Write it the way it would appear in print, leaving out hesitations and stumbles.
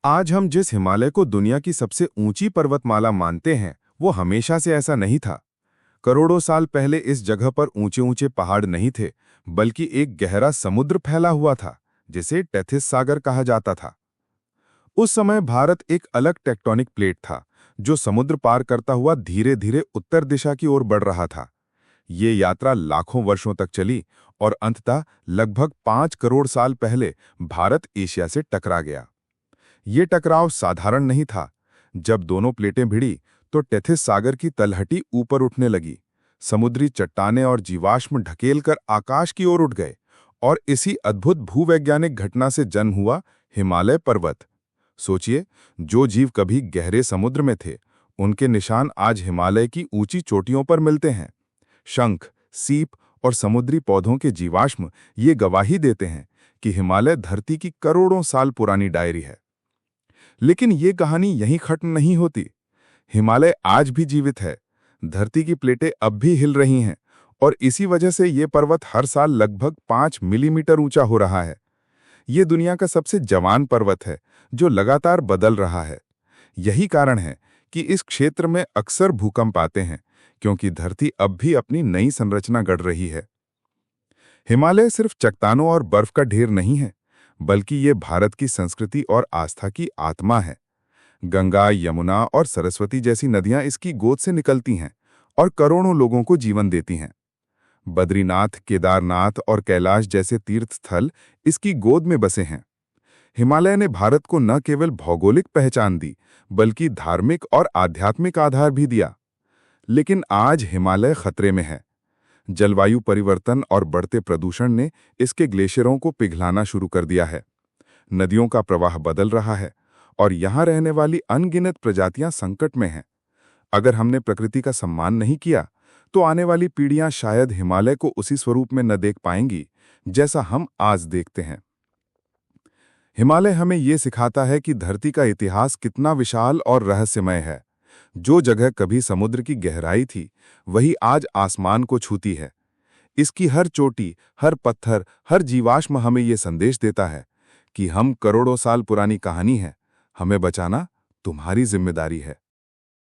आज हम जिस हिमालय को दुनिया की सबसे ऊंची पर्वतमाला मानते हैं, वो हमेशा से ऐसा नहीं था। करोड़ों साल पहले इस जगह पर ऊंचे ऊंचे पहाड़ नहीं थे, बल्कि एक गहरा समुद्र फैला हुआ था, जिसे टेथिस सागर कहा जाता था। उस समय भारत एक अलग टेक्टोनिक प्लेट था, जो समुद्र पार करता हुआ धीरे धीरे उत्तर दिशा की ओर बढ़ रहा था। ये यात्रा लाखों वर्षों तक चली और अंततः लगभग 5 करोड़ साल पहले भारत एशिया से टकरा गया। ये टकराव साधारण नहीं था। जब दोनों प्लेटें भिड़ी तो टेथिस सागर की तलहटी ऊपर उठने लगी। समुद्री चट्टानें और जीवाश्म ढकेलकर आकाश की ओर उठ गए और इसी अद्भुत भूवैज्ञानिक घटना से जन्म हुआ हिमालय पर्वत। सोचिए, जो जीव कभी गहरे समुद्र में थे, उनके निशान आज हिमालय की ऊंची चोटियों पर मिलते हैं। शंख, सीप और समुद्री पौधों के जीवाश्म ये गवाही देते हैं कि हिमालय धरती की करोड़ों साल पुरानी डायरी है। लेकिन ये कहानी यहीं खत्म नहीं होती। हिमालय आज भी जीवित है। धरती की प्लेटें अब भी हिल रही हैं और इसी वजह से ये पर्वत हर साल लगभग 5 मिलीमीटर ऊंचा हो रहा है। ये दुनिया का सबसे जवान पर्वत है, जो लगातार बदल रहा है। यही कारण है कि इस क्षेत्र में अक्सर भूकंप आते हैं, क्योंकि धरती अब भी अपनी नई संरचना गढ़ रही है। हिमालय सिर्फ चट्टानों और बर्फ का ढेर नहीं है, बल्कि ये भारत की संस्कृति और आस्था की आत्मा है। गंगा, यमुना और सरस्वती जैसी नदियां इसकी गोद से निकलती हैं और करोड़ों लोगों को जीवन देती हैं। बद्रीनाथ, केदारनाथ और कैलाश जैसे तीर्थ स्थल इसकी गोद में बसे हैं। हिमालय ने भारत को न केवल भौगोलिक पहचान दी, बल्कि धार्मिक और आध्यात्मिक आधार भी दिया। लेकिन आज हिमालय खतरे में है। जलवायु परिवर्तन और बढ़ते प्रदूषण ने इसके ग्लेशियरों को पिघलाना शुरू कर दिया है। नदियों का प्रवाह बदल रहा है और यहाँ रहने वाली अनगिनत प्रजातियां संकट में हैं। अगर हमने प्रकृति का सम्मान नहीं किया, तो आने वाली पीढ़ियां शायद हिमालय को उसी स्वरूप में न देख पाएंगी जैसा हम आज देखते हैं। हिमालय हमें ये सिखाता है कि धरती का इतिहास कितना विशाल और रहस्यमय है। जो जगह कभी समुद्र की गहराई थी, वही आज आसमान को छूती है। इसकी हर चोटी, हर पत्थर, हर जीवाश्म हमें ये संदेश देता है कि हम करोड़ों साल पुरानी कहानी है। हमें बचाना तुम्हारी जिम्मेदारी है।